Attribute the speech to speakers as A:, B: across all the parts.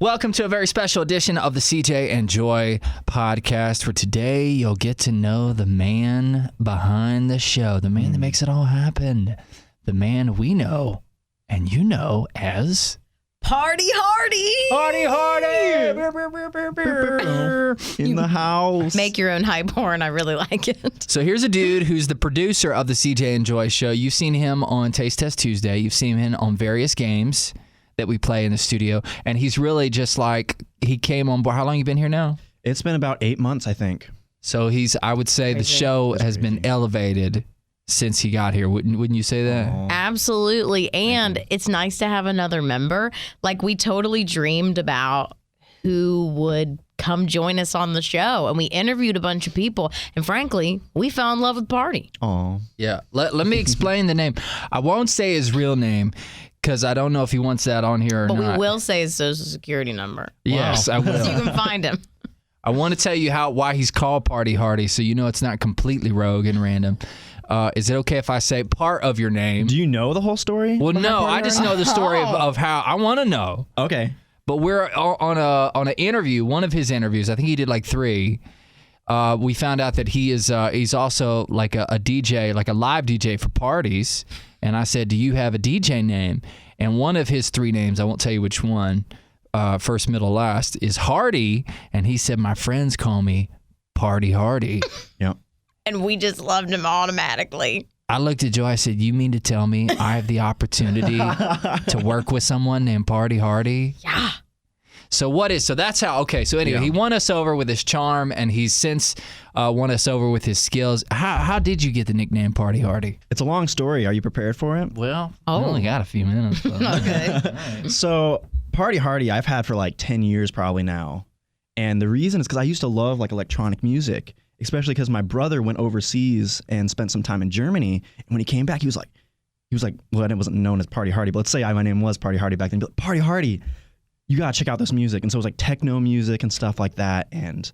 A: Welcome to a very special edition of the CJ and Joy podcast. For today, you'll get to know the man behind the show, the man that makes it all happen, the man we know and you know as
B: ParteeHardee.
A: ParteeHardee!
C: In the house.
B: Make your own hype horn. I really like it.
A: So here's a dude who's the producer of the CJ and Joy show. You've seen him on Taste Test Tuesday. You've seen him on various games that we play in the studio. And he's really just like, he came on board. How long you been here now?
C: It's been about 8 months, I think.
A: So I would say the show has been elevated since he got here. Wouldn't you say that?
C: Aww.
B: Absolutely. And it's nice to have another member. Like, we totally dreamed about who would come join us on the show. And we interviewed a bunch of people. And frankly, we fell in love with Partee.
C: Oh,
A: Yeah. Let me explain the name. I won't say his real name because I don't know if he wants that on here or
B: But
A: not.
B: we will say his social security number.
A: Yes, I will.
B: So you can find him.
A: I want to tell you why he's called ParteeHardee, so you know it's not completely rogue and random. Is it okay if I say part of your name?
C: do you know the whole story?
A: Well, no, I just know the story
B: Oh.
A: of how I want to know.
C: Okay.
A: But we're on an interview, one of his interviews. I think he did like 3. We found out that he's also like a DJ, like a live DJ for parties. And I said, "Do you have a DJ name?" And one of his 3 names, I won't tell you which one, first, middle, last, is Hardy. And he said, "My friends call me ParteeHardee."
C: Yep.
B: And we just loved him automatically.
A: I looked at Joe. I said, "You mean to tell me I have the opportunity to work with someone named ParteeHardee?"
B: Yeah.
A: So that's how, okay. So anyway, he won us over with his charm, and he's since won us over with his skills. How did you get the nickname ParteeHardee?
C: It's a long story. Are you prepared for it?
A: Well, I only got a few minutes.
B: Okay.
C: So, ParteeHardee I've had for like 10 years probably now. And the reason is because I used to love like electronic music, especially because my brother went overseas and spent some time in Germany. And when he came back, he was like, well, it wasn't known as ParteeHardee, but let's say my name was ParteeHardee back then. He'd be like, ParteeHardee, you gotta check out this music. And so it was like techno music and stuff like that. And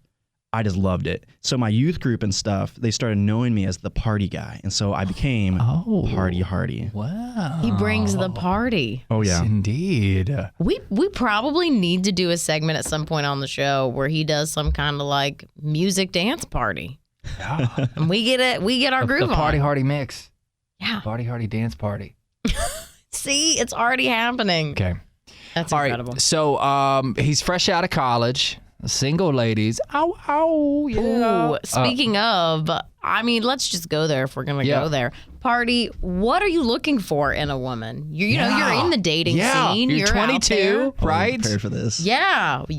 C: I just loved it. So my youth group and stuff, they started knowing me as the party guy. And so I became ParteeHardee.
A: Wow.
B: He brings the party.
C: Oh, yeah.
A: Yes, indeed.
B: We probably need to do a segment at some point on the show where he does some kind of like music dance party.
A: Yeah.
B: And we get our groove
A: The
B: on.
A: ParteeHardee mix.
B: Yeah.
A: ParteeHardee dance party.
B: See, it's already happening.
A: Okay.
B: That's
A: All
B: incredible.
A: right. So he's fresh out of college. Single ladies. Ow, ow, yeah.
B: Ooh, speaking of, I mean, let's just go there if we're going to go there. Partee, what are you looking for in a woman? You know, you're in the dating scene.
A: You're 22,
B: out there.
A: right?
C: Prepared for this.
B: Yeah. We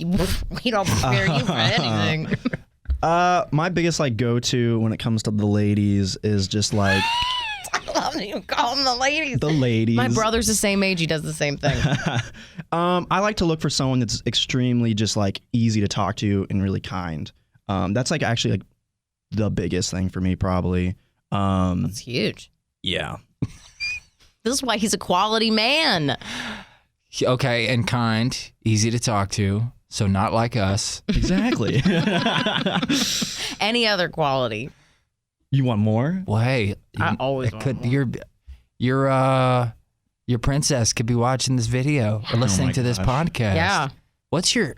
B: don't prepare you for anything.
C: My biggest like go-to when it comes to the ladies is just like
B: I love that you call them the ladies.
C: the ladies.
B: My brother's the same age. He does the same thing.
C: I like to look for someone that's extremely just like easy to talk to and really kind. That's like actually like the biggest thing for me probably.
B: That's huge.
C: Yeah.
B: This is why he's a quality man.
A: Okay, and kind, easy to talk to, so not like us.
C: Exactly.
B: Any other quality.
C: You want more?
A: Well, hey,
B: I always
A: it
B: want
A: could your princess could be watching this video or listening
C: my
A: to this
C: gosh.
A: podcast.
B: Yeah.
A: What's your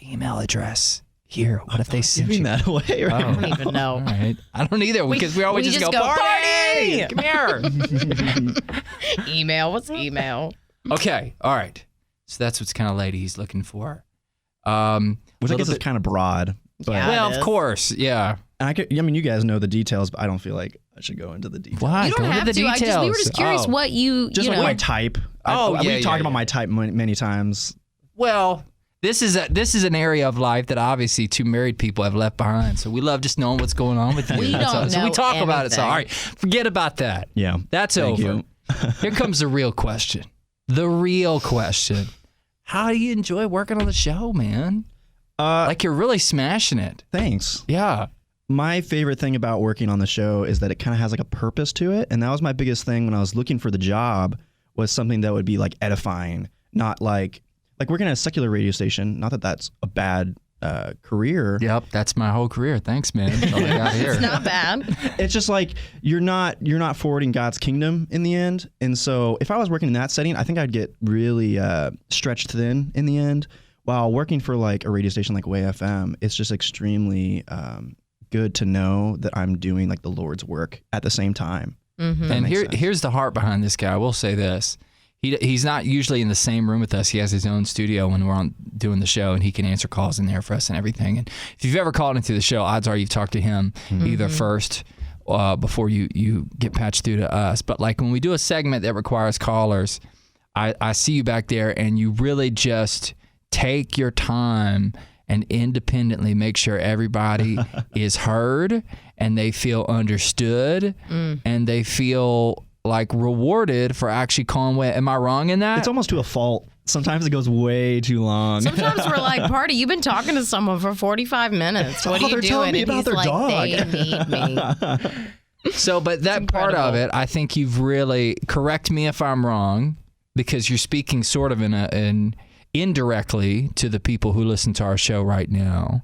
A: email address? Here, what if they send
C: Giving
A: you
C: that away right
B: I don't even know.
A: All right. I don't either because we always
B: we
A: just
B: just
A: go
B: go,
A: party.
B: "Party!"
A: Come here.
B: Email. What's email?
A: Okay. All right. So that's what's kind of lady he's looking for.
C: Which I
A: little
C: guess is
A: bit-
C: kind of broad. But
B: Yeah.
A: Well,
B: it
A: of
B: is.
A: course, yeah.
C: I mean, you guys know the details, but I don't feel like I should go into the details.
A: Why?
B: You don't
A: Go
B: have
A: into
B: to.
A: the details.
B: We were just curious
A: Oh.
B: what you
C: Just
B: you
C: like
B: know.
C: my type.
A: Yeah,
C: We've talked about
A: yeah.
C: my type many times.
A: Well, this is an area of life that obviously 2 married people have left behind. So we love just knowing what's going on with you.
B: We
A: That's
B: don't
A: all. So we
B: know
A: talk about it. So all
B: anything.
A: right, forget about that.
C: Yeah.
A: That's
C: Thank
A: over.
C: you.
A: Here comes the real question. The real question. How do you enjoy working on the show, man? Like you're really smashing it.
C: Thanks.
A: Yeah.
C: My favorite thing about working on the show is that it kind of has like a purpose to it. And that was my biggest thing when I was looking for the job, was something that would be like edifying, not like working at a secular radio station. Not that that's a bad career.
A: Yep, that's my whole career. Thanks, man. That's all I got here.
B: It's not bad.
C: It's just like you're not forwarding God's kingdom in the end. And so if I was working in that setting, I think I'd get really stretched thin in the end. while working for like a radio station like WayFM, it's just extremely good to know that I'm doing like the Lord's work at the same time.
B: Mm-hmm.
A: And here's the heart behind this guy. I will say this. He's not usually in the same room with us. He has his own studio when we're on doing the show, and he can answer calls in there for us and everything. And if you've ever called into the show, odds are you've talked to him either first before you get patched through to us. But like when we do a segment that requires callers, I see you back there, and you really just take your time and independently make sure everybody is heard and they feel understood and they feel like rewarded for actually calling away. Am I wrong in that?
C: It's almost to a fault. Sometimes it goes way too long.
B: Sometimes we're like, Partee, you've been talking to someone for 45 minutes. What are you
C: they're telling
B: doing?
C: me
B: And
C: about
B: he's
C: their
B: like,
C: dog.
B: they need me.
A: So, but that part of it, I think you've really, correct me if I'm wrong, because you're speaking sort of indirectly to the people who listen to our show right now.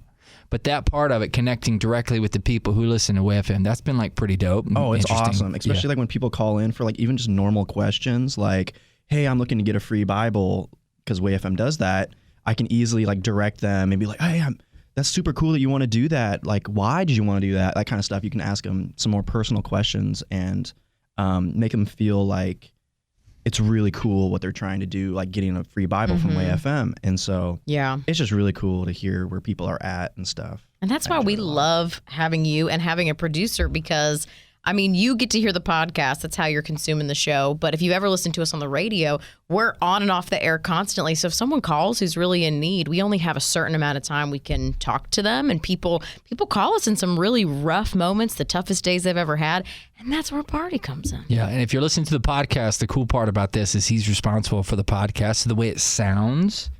A: But that part of it, connecting directly with the people who listen to WayFM, that's been like pretty dope.
C: Oh, it's
A: interesting.
C: awesome. Especially like when people call in for like even just normal questions like, hey, I'm looking to get a free Bible, because WayFM does that. I can easily like direct them and be like, hey, that's super cool that you want to do that. Like, why did you want to do that? That kind of stuff. You can ask them some more personal questions and make them feel like it's really cool what they're trying to do, like getting a free Bible from WayFM. And so it's just really cool to hear where people are at and stuff.
B: And that's why we love having you and having a producer, because I mean, you get to hear the podcast. That's how you're consuming the show. But if you ever listen to us on the radio, we're on and off the air constantly. So if someone calls who's really in need, we only have a certain amount of time we can talk to them. And people call us in some really rough moments, the toughest days they've ever had. And that's where Partee comes in.
A: Yeah, and if you're listening to the podcast, the cool part about this is he's responsible for the podcast. So the way it sounds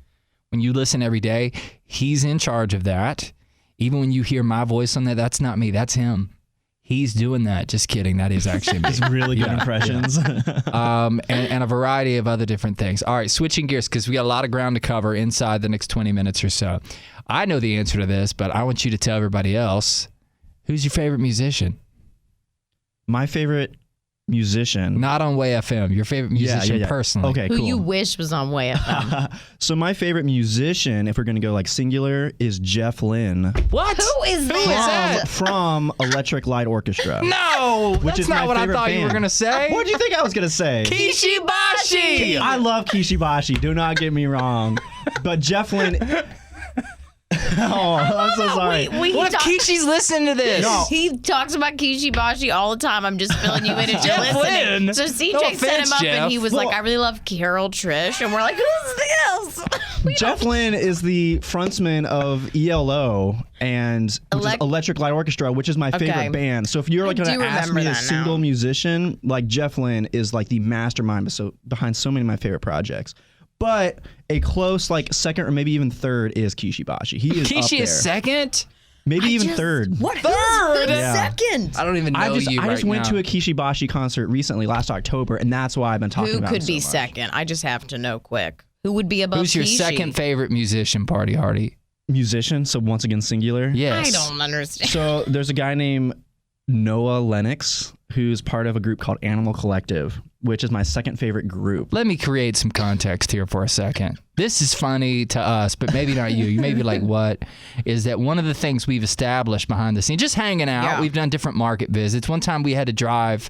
A: when you listen every day, he's in charge of that. Even when you hear my voice on that, that's not me, that's him. He's doing that. Just kidding. That is actually me.
C: It's really good impressions.
A: And a variety of other different things. All right, switching gears, because we got a lot of ground to cover inside the next 20 minutes or so. I know the answer to this, but I want you to tell everybody else, who's your favorite musician?
C: My favorite musician.
A: Not on WayFM. Your favorite musician personally.
C: Okay,
B: Who
C: cool.
B: you wish was on WayFM.
C: So my favorite musician, if we're going to go like singular, is Jeff Lynne.
A: What?
B: Who is that?
C: From Electric Light Orchestra.
A: No,
C: Which
A: that's
C: is
A: not
C: my
A: what I
C: favorite
A: thought you were
C: band.
A: going to say.
C: What do you think I was going to say?
A: Kishibashi.
C: I love Kishibashi. Do not get me wrong. But Jeff Lynne... Oh, I'm so sorry.
A: What if Kishi's listening to this?
C: No.
B: He talks about Kishibashi all the time. I'm just filling you in if you're
A: Jeff
B: listening.
A: Lynne.
B: So CJ
A: No
B: set
A: offense,
B: him up
A: Jeff.
B: and he was like, I really love Carol Trish. And we're like, who's this?
C: Jeff Lynne is the frontsman of ELO and which is Electric Light Orchestra, which is my favorite band. So if you're like going to ask me a single musician, like Jeff Lynne is like the mastermind behind so many of my favorite projects. But a close like second or maybe even third is Kishibashi. He is up
A: Kishi
C: there.
A: is second?
C: Maybe even third.
B: What?
A: Third?
B: Second?
A: I don't even know
C: I just went
A: now.
C: to a Kishibashi concert recently last October, and that's why I've been talking
B: Who
C: about
B: could
C: him
B: be
C: so much.
B: second? I just have to know quick. Who would be above
A: Who's your
B: Kishi?
A: second favorite musician, ParteeHardee?
C: Musician, so once again singular.
A: Yes.
B: I don't understand.
C: So there's a guy named Noah Lennox who's part of a group called Animal Collective, which is my second favorite group.
A: Let me create some context here for a second. This is funny to us, but maybe not you. You may be like, what? Is that one of the things we've established behind the scenes? Just hanging out.
B: Yeah.
A: We've done different market visits. One time we had to drive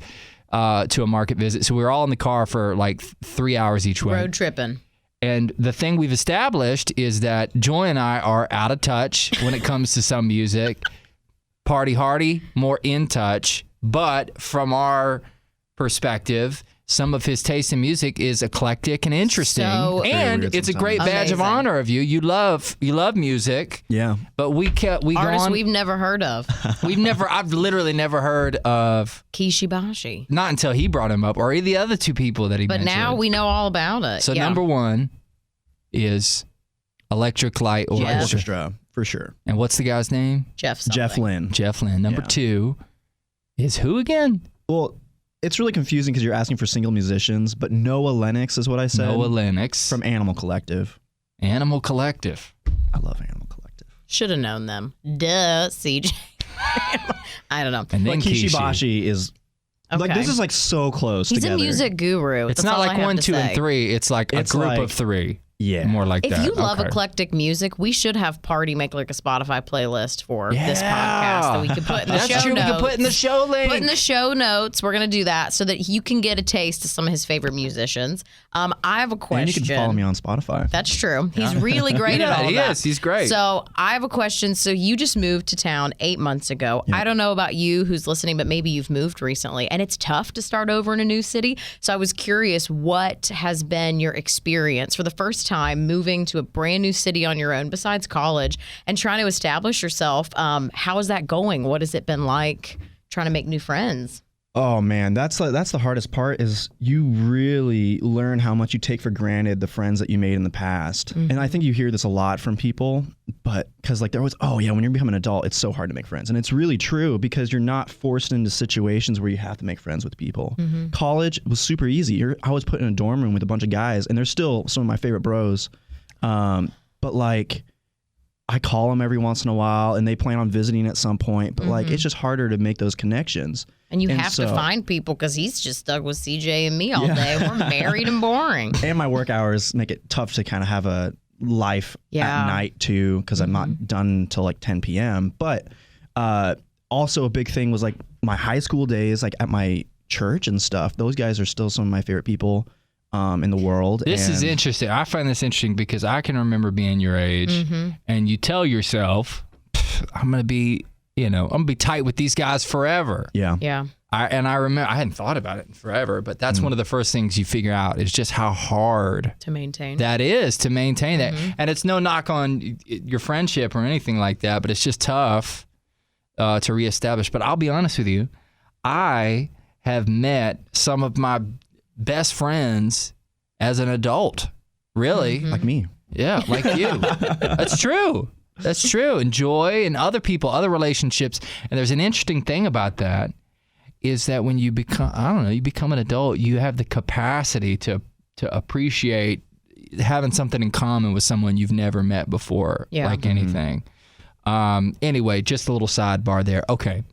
A: to a market visit, so we were all in the car for like 3 hours each way.
B: Road tripping.
A: And the thing we've established is that Joy and I are out of touch when it comes to some music. ParteeHardee, more in touch. But from our perspective, some of his taste in music is eclectic and interesting.
B: So
A: and
C: weird
A: it's a great badge of
B: Amazing.
A: honor of you. You love music.
C: Yeah.
A: But we go
B: Artists
A: on.
B: we've never heard of.
A: I've literally never heard of,
B: Kishibashi.
A: not until he brought him up, or the other two people that he
B: But
A: mentioned.
B: now we know all about it.
A: So
B: yeah.
A: number one is Electric Light Orchestra.
C: Orchestra, for sure.
A: And what's the guy's name?
B: Jeff something.
C: Jeff Lynne.
A: Jeff Lynne. Number two is who again?
C: Well, it's really confusing because you're asking for single musicians, but Noah Lennox is what I said.
A: Noah Lennox.
C: From Animal Collective.
A: Animal Collective.
C: I love Animal Collective.
B: Should have known them. Duh, CJ. I don't know.
A: And then
C: But Kishibashi is like
B: Okay.
C: this is like so close
B: He's
C: together.
B: a music guru.
A: It's
B: That's
A: not
B: all I
A: like
B: have
A: 1,
B: to
A: 2,
B: say.
A: and 3. It's like
C: It's
A: a group
C: like-
A: of 3.
C: Yeah.
A: More like
B: If
A: that.
B: you love
A: Okay.
B: eclectic music, we should have Party make like a Spotify playlist for this podcast that we could put in the
A: That's
B: show
A: true.
B: notes.
A: We can put in the show link.
B: Put in the show notes. We're going to do that so that you can get a taste of some of his favorite musicians. I have a question.
C: And you can follow me on Spotify.
B: That's true. He's really great at all
A: he
B: that.
A: is. He's great.
B: So I have a question. So you just moved to town 8 months ago. I don't know about you who's listening, but maybe you've moved recently. And it's tough to start over in a new city. So I was curious, what has been your experience for the first time moving to a brand new city on your own besides college and trying to establish yourself? How is that going? What has it been like trying to make new friends?
C: Oh man, that's the hardest part is you really learn how much you take for granted the friends that you made in the past.
B: Mm-hmm.
C: And I think you hear this a lot from people, but because like they're always, oh yeah, when you're becoming an adult, it's so hard to make friends. And it's really true because you're not forced into situations where you have to make friends with people.
B: Mm-hmm.
C: College was super easy. I was put in a dorm room with a bunch of guys and they're still some of my favorite bros. But like, I call them every once in a while and they plan on visiting at some point, but like, it's just harder to make those connections.
B: And you have to find people because he's just stuck with CJ and me all day. We're married and boring.
C: And my work hours make it tough to kind of have a life at night too, because I'm not done until like 10 p.m. But also a big thing was like my high school days, like at my church and stuff. Those guys are still some of my favorite people in the world.
A: This is interesting. I find this interesting because I can remember being your age and you tell yourself, I'm going to be, I'm going to be tight with these guys forever.
C: Yeah.
B: Yeah.
A: I remember, I hadn't thought about it in forever, but that's one of the first things you figure out is just how hard
B: To maintain.
A: that is to maintain that. And it's no knock on your friendship or anything like that, but it's just tough to reestablish. But I'll be honest with you, I have met some of my best friends as an adult. Really?
C: Like me.
A: Yeah, like you. That's true. That's true. And Joy and other people, other relationships. And there's an interesting thing about that is that when you become, you become an adult, you have the capacity to appreciate having something in common with someone you've never met before, like anything. Anyway, just a little sidebar there. Okay.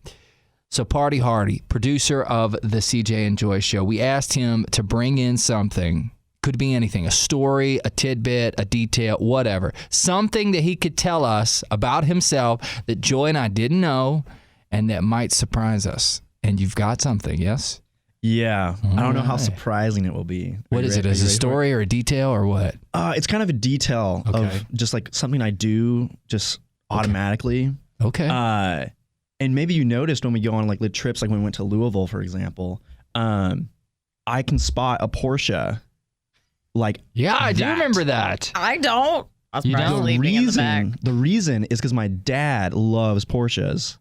A: So ParteeHardee, producer of the CJ and Joy Show, we asked him to bring in something. Could be anything, a story, a tidbit, a detail, whatever. Something that he could tell us about himself that Joy and I didn't know and that might surprise us. And you've got something, yes?
C: Yeah. I don't know how surprising it will be.
A: What is it? Is it a story or a detail or what?
C: It's kind of a detail of just like something I do just automatically.
A: Okay.
C: And maybe you noticed when we go on like trips, like when we went to Louisville, for example, I can spot a Porsche. Like,
A: yeah, I do remember that.
B: I don't. I was
A: You
B: probably
A: don't?
B: sleeping in the back.
C: The reason is because my dad loves Porsches.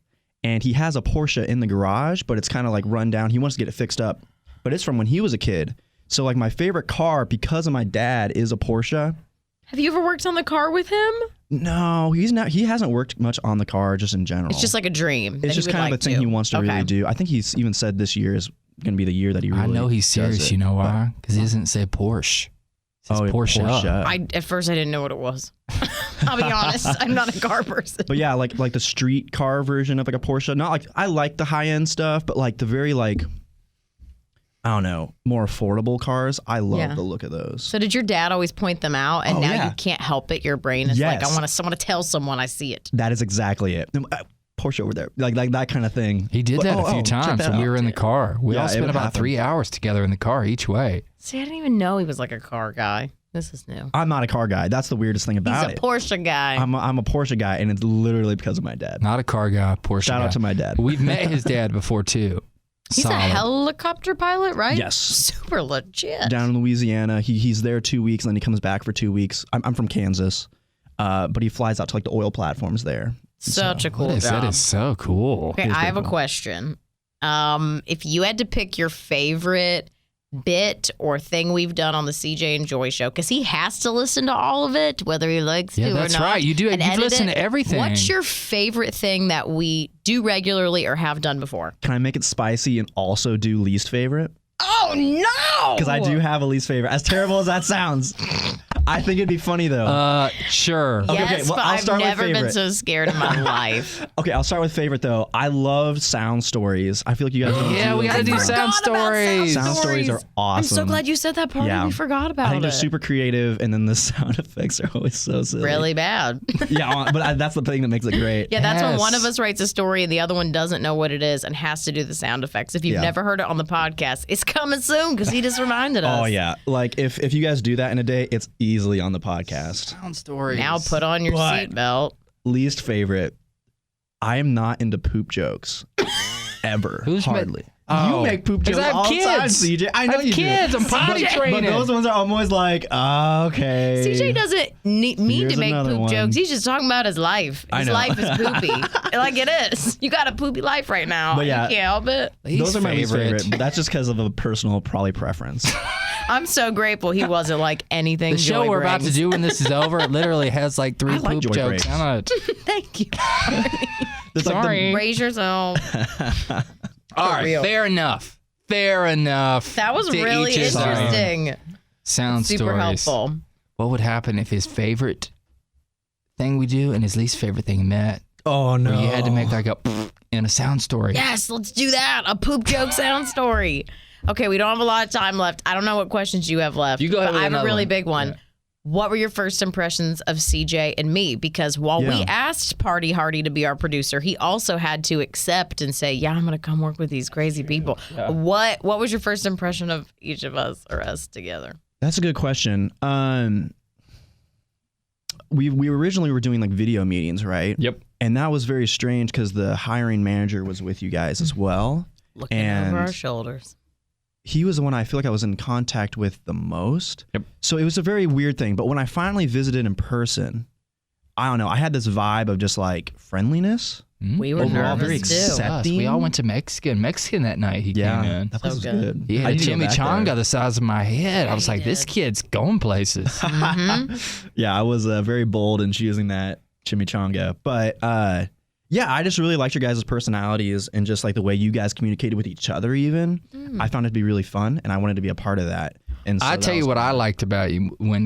C: And he has a Porsche in the garage, but it's kind of like run down. He wants to get it fixed up. But it's from when he was a kid. So like my favorite car, because of my dad, is a Porsche.
B: Have you ever worked on the car with him?
C: No, he's not. He hasn't worked much on the car, just in general.
B: It's just like a dream.
C: It's just kind of a thing he wants to really do. I think he's even said this year is going to be the year that he really
A: I know he's
C: does
A: serious.
C: it.
A: You know why? Because he doesn't say Porsche. It says Porsche.
B: At first I didn't know what it was. I'll be honest. I'm not a car person.
C: But yeah, like the street car version of like a Porsche. Not like I like the high end stuff, but like the very like I don't know, more affordable cars. I love the look of those.
B: So did your dad always point them out, and now you can't help it? Your brain is like, I want to tell someone I see it.
C: That is exactly it. Porsche over there, like that kind of thing.
A: He did that a few times when we were in the car. We all spent about 3 hours together in the car each way.
B: See, I didn't even know he was like a car guy. This is new.
C: I'm not a car guy. That's the weirdest thing about it.
B: He's a Porsche guy.
C: I'm a Porsche guy, and it's literally because of my dad.
A: Not a car guy, Porsche
C: Shout
A: guy.
C: out to my dad.
A: We've met his dad before too.
B: He's a helicopter pilot, right?
C: Yes.
B: Super legit.
C: Down in Louisiana, he's there 2 weeks, and then he comes back for 2 weeks. I'm from Kansas, but he flies out to like the oil platforms there.
B: Such a cool job.
A: That is so cool.
B: Okay, I have a question. If you had to pick your favorite bit or thing we've done on the CJ and Joy Show, because he has to listen to all of it, whether he likes to or not.
A: Yeah, that's right. You do. You listen to everything.
B: What's your favorite thing that we do regularly or have done before?
C: Can I make it spicy and also do least favorite?
B: Oh, no!
C: Because I do have a least favorite. As terrible as that sounds, I think it'd be funny though.
A: Sure.
B: Yes,
C: well,
B: but
C: I'll
B: I've
C: start with
B: never been
C: favorite.
B: so scared in my life.
C: Okay, I'll start with favorite though. I love sound stories. I feel like you guys.
A: Yeah, we gotta do sound stories.
C: Sound stories are awesome.
B: I'm so glad you said that part.
C: Yeah.
B: We forgot about it.
C: I think they're super creative, and then the sound effects are always so silly.
B: really bad.
C: Yeah, but that's the thing that makes it great.
B: Yeah, that's when
A: Yes.
B: one of us writes a story and the other one doesn't know what it is and has to do the sound effects. If you've
C: Yeah.
B: never heard it on the podcast, it's coming soon because he just reminded us.
C: Oh yeah, like if you guys do that in a day, it's easily on the podcast.
A: Sound stories.
B: Now put on your
C: But-
B: seatbelt.
C: Least favorite. I am not into poop jokes. Ever.
A: Who's
C: hardly.
A: Oh.
C: You make poop
A: 'Cause
C: jokes
A: I have
C: all the time,
A: kids.
C: CJ. I know
A: have
C: you
A: kids.
C: do.
A: I'm potty
C: But
A: training.
C: those ones are always like, okay.
B: CJ doesn't mean
C: Here's
B: to make
C: another
B: poop
C: one.
B: jokes. He's just talking about his life.
C: I
B: His
C: know.
B: life is poopy. Like it is. You got a poopy life right now.
C: But yeah.
B: You can't help it.
C: Those are my least favorite, but that's just because of a personal probably preference.
B: I'm so grateful he wasn't like anything.
A: The show
B: Joy
A: we're about to
B: brings.
A: do when this is over, it literally has like 3
C: I like
A: poop
C: Joy
A: jokes
C: breaks.
A: on it.
B: Thank you.
C: It's like
A: Sorry.
B: Raise yourself.
A: All right,
B: real.
A: fair enough. Fair enough.
B: That was
A: To
B: really
A: each his own.
B: interesting.
A: Sound
B: Super
A: stories.
B: helpful.
A: What would happen if his favorite thing we do and his least favorite thing met?
C: oh no.
A: Where you had to make like a in a sound story.
B: Yes, let's do that. A poop joke sound story. Okay, we don't have a lot of time left. I don't know what questions you have left.
A: You go ahead
B: but
A: with
B: I have a
A: another
B: really
A: one.
B: big one.
A: Yeah.
B: What were your first impressions of CJ and me? Because while we
C: Yeah.
B: asked ParteeHardee to be our producer, he also had to accept and say, "Yeah, I'm going to come work with these crazy people." What was your first impression of each of us or us together?
C: That's a good question. We originally were doing like video meetings, right?
A: Yep.
C: And that was very strange because the hiring manager was with you guys as well.
B: Looking
C: And
B: over our shoulders.
C: he was the one I feel like I was in contact with the most.
A: Yep.
C: So it was a very weird thing. But when I finally visited in person, I don't know, I had this vibe of just like friendliness.
B: We were
C: Overall,
B: nervous
C: very
B: too.
C: accepting.
A: We all went to Mexican that night he came in.
C: that place was
B: good.
C: good.
A: He had
C: I
A: a
C: need to go back
A: chimichanga
C: there.
A: the size of my head. I was
B: he
A: like, this
B: did.
A: kid's going places.
C: Yeah, I was very bold in choosing that chimichanga. But yeah, I just really liked your guys' personalities and just like the way you guys communicated with each other even. I found it to be really fun and I wanted to be a part of that. And so
A: I tell you what I liked about you when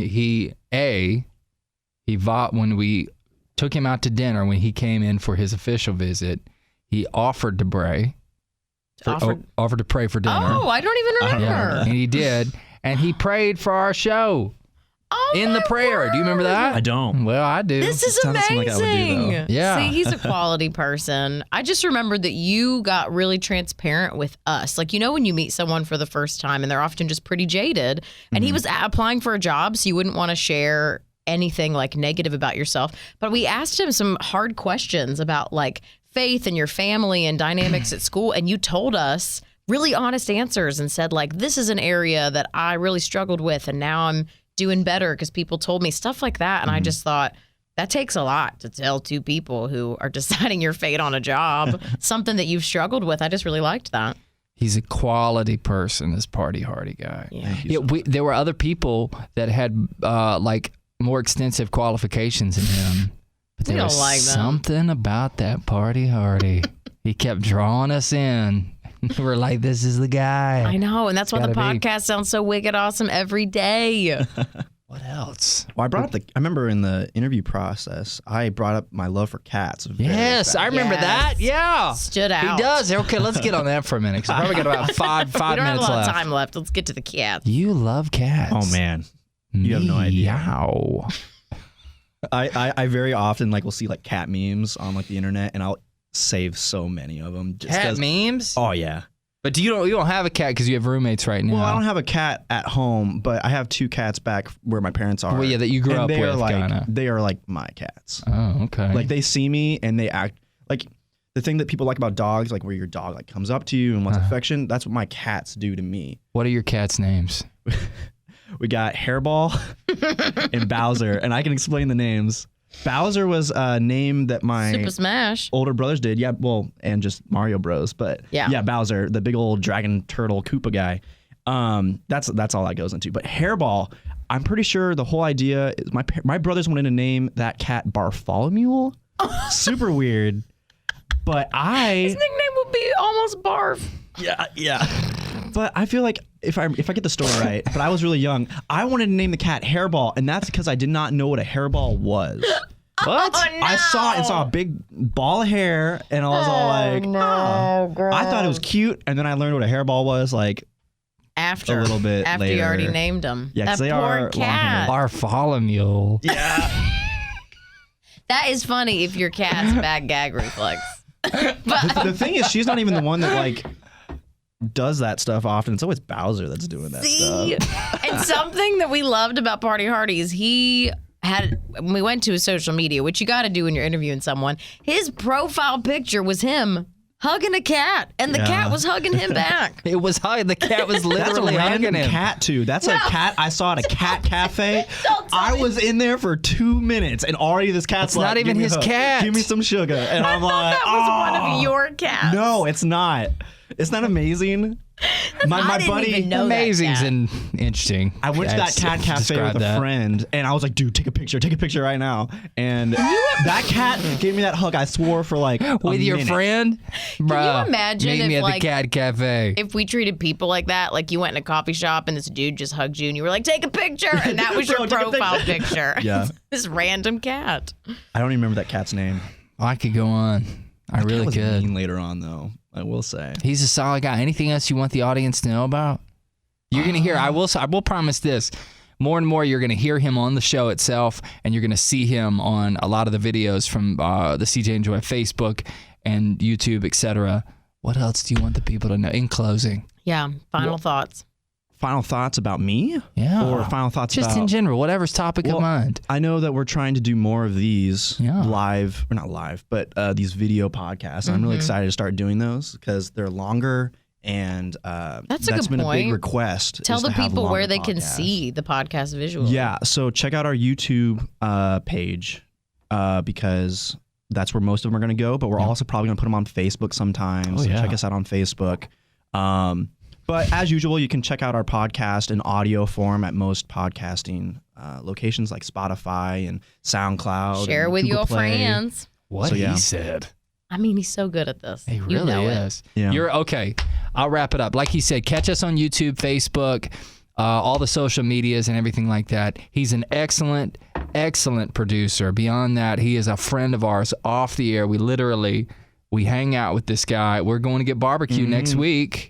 A: when we took him out to dinner when he came in for his official visit, he offered to pray. Offered to pray for dinner.
B: Oh, I don't even remember.
A: Yeah, and he did. And he prayed for our show
B: Oh,
A: in the
B: my
A: prayer. Do you remember
B: word.
A: that?
C: I don't.
A: Well, I do.
B: This is
C: Sounds like I would do,
B: amazing.
C: though.
A: Yeah.
B: See, he's a quality person. I just remembered that you got really transparent with us. Like, you know, when you meet someone for the first time and they're often just pretty jaded, and he was applying for a job, so you wouldn't want to share anything like negative about yourself. But we asked him some hard questions about like faith and your family and dynamics at school. And you told us really honest answers and said like, this is an area that I really struggled with. And now I'm doing better because people told me stuff like that. And I just thought that takes a lot to tell two people who are deciding your fate on a job, something that you've struggled with. I just really liked that.
A: He's a quality person, this ParteeHardee guy.
B: Yeah.
A: There were other people that had like more extensive qualifications than him. But
B: We
A: there
B: don't
A: was
B: like them.
A: something about that ParteeHardee. He kept drawing us in. We're like, this is the guy.
B: I know. And that's why the
A: Gotta be.
B: podcast sounds so wicked awesome every day.
A: What else?
C: Well, I remember in the interview process, I brought up my love for cats. very
A: Yes, I
C: fast.
A: remember
B: Yes.
A: that. Yeah.
B: Stood out.
A: He does. Okay, let's get on that for a minute because probably got about five
B: We don't have a
A: minutes
B: lot
A: left.
B: of time left. Let's get to the cats.
A: You love cats.
C: Oh man, you have no idea.
A: Meow.
C: I very often like will see like cat memes on like the internet, and I'll save so many of them. Just
A: Cat
C: 'cause-
A: memes?
C: Oh yeah.
A: But you don't have a cat because you have roommates right now.
C: Well, I don't have a cat at home, but I have 2 cats back where my parents are.
A: Well, yeah, that you grew
C: and
A: up
C: they
A: with,
C: Are like,
A: kinda.
C: they are like my cats.
A: Oh, okay.
C: Like they see me and they act like the thing that people like about dogs, like where your dog like comes up to you and wants affection. That's what my cats do to me.
A: What are your cats' names?
C: We got Hairball and Bowser, and I can explain the names. Bowser was a name that my
B: Super Smash.
C: older brothers did. Yeah, well, and just Mario Bros. But
B: Yeah.
C: Bowser, the big old dragon turtle Koopa guy. That's all that goes into. But Hairball, I'm pretty sure the whole idea is my brothers wanted to name that cat Bartholomew. Super weird. But
B: His nickname would be almost Barf.
C: yeah. But I feel like if I get the story right, but I was really young, I wanted to name the cat Hairball, and that's because I did not know what a hairball was.
A: What?
B: Oh, no.
C: I saw it and saw a big ball of hair, and I was all like, I thought it was cute, and then I learned what a hairball was like
B: After
C: a little bit
B: after
C: later.
B: you already named him.
C: Yeah, 'cause
B: that
C: they
B: poor
C: are
B: cat.
A: Bartholomew.
C: Yeah.
B: That is funny if your cat's bad gag reflex.
C: The thing is, she's not even the one that like does that stuff often. It's always Bowser that's doing that stuff.
B: And something that we loved about ParteeHardee is he had, when we went to his social media, which you got to do when you're interviewing someone, his profile picture was him hugging a cat, and the cat was hugging him back.
A: It was the cat was
C: That's a
A: literally hugging
C: random
A: him.
C: cat too. That's a cat I saw at a cat cafe. I was in there for 2 minutes, and already this cat's
A: It's
C: like,
A: not even
C: "Give me a
A: his
C: hug.
A: cat."
C: Give me some sugar, and I'm like,
B: That was one of your cats.
C: No, it's not. Isn't that amazing? My
B: didn't
C: buddy,
B: even know that
A: Amazing's
B: cat.
A: and interesting.
C: I went to that cat cafe with a friend, and I was like, dude, take a picture right now. And that cat gave me that hug, I swore, for like a
A: With your
C: minute.
A: friend? Bruh,
B: you imagine
A: meet
B: if,
A: me at
B: like,
A: the cat cafe.
B: If we treated people like that, like you went in a coffee shop and this dude just hugged you and you were like, take a picture, and that was your
C: Bro, take a
B: profile picture.
C: Yeah.
B: This random cat.
C: I don't even remember that cat's name.
A: I could go on. I
C: Cat
A: really
C: was
A: could.
C: mean later on, though, I will say.
A: He's a solid guy. Anything else you want the audience to know about? You're gonna hear. I will promise this. More and more, you're gonna hear him on the show itself, and you're gonna see him on a lot of the videos from the CJ and Joy Facebook and YouTube, etc. What else do you want the people to know? In closing,
B: Yeah. Final thoughts.
C: Final thoughts about me?
A: yeah,
C: Or final thoughts
A: just
C: about...
A: in general, whatever's topic of mind.
C: I know that we're trying to do more of these
A: Yeah.
C: live, or not live, but these video podcasts. And I'm really excited to start doing those because they're longer, and
B: That's a good
C: been a big
B: point.
C: request.
B: Tell
C: is
B: the
C: to have
B: people where
C: longer
B: they can
C: podcasts.
B: see the podcast visually.
C: Yeah, so check out our YouTube page because that's where most of them are going to go, but we're also probably going to put them on Facebook sometimes.
A: Oh,
C: So
A: yeah.
C: check us out on Facebook. But as usual, you can check out our podcast in audio form at most podcasting locations like Spotify and SoundCloud.
B: Share
C: and
B: with
C: Google
B: your
C: Play.
B: friends.
A: What
C: So, yeah.
A: he said.
B: I mean, he's so good at this.
A: He
B: You
A: really
B: know it.
A: is.
C: Yeah.
A: You're okay. I'll wrap it up. Like he said, catch us on YouTube, Facebook, all the social medias and everything like that. He's an excellent, excellent producer. Beyond that, he is a friend of ours off the air. We hang out with this guy. We're going to get barbecue next week.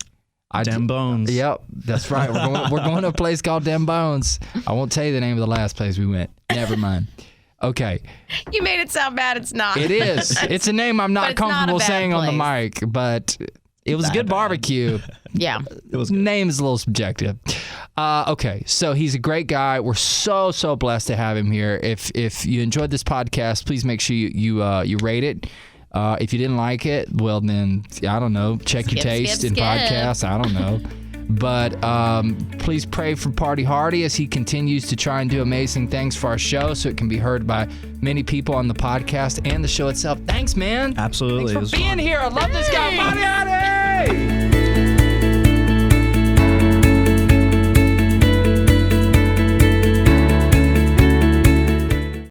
C: Dem Bones.
A: Yep, that's right. We're going to a place called Dem Bones. I won't tell you the name of the last place we went. Never mind. Okay.
B: You made it sound bad. It's not.
A: It is. It's a name I'm
B: But
A: not
B: it's not a
A: comfortable
B: bad
A: saying on the
B: place.
A: mic, but it was good barbecue.
B: Yeah.
C: It was good.
A: Name is a little subjective. Okay, so he's a great guy. We're so blessed to have him here. If you enjoyed this podcast, please make sure you rate it. If you didn't like it, well then I don't know. Check your taste in podcasts. I don't know. But please pray for ParteeHardee as he continues to try and do amazing things for our show so it can be heard by many people on the podcast and the show itself. Thanks, man.
C: Absolutely. It
A: Thanks
C: was
A: for being
C: fun.
A: here. I love this guy. ParteeHardee!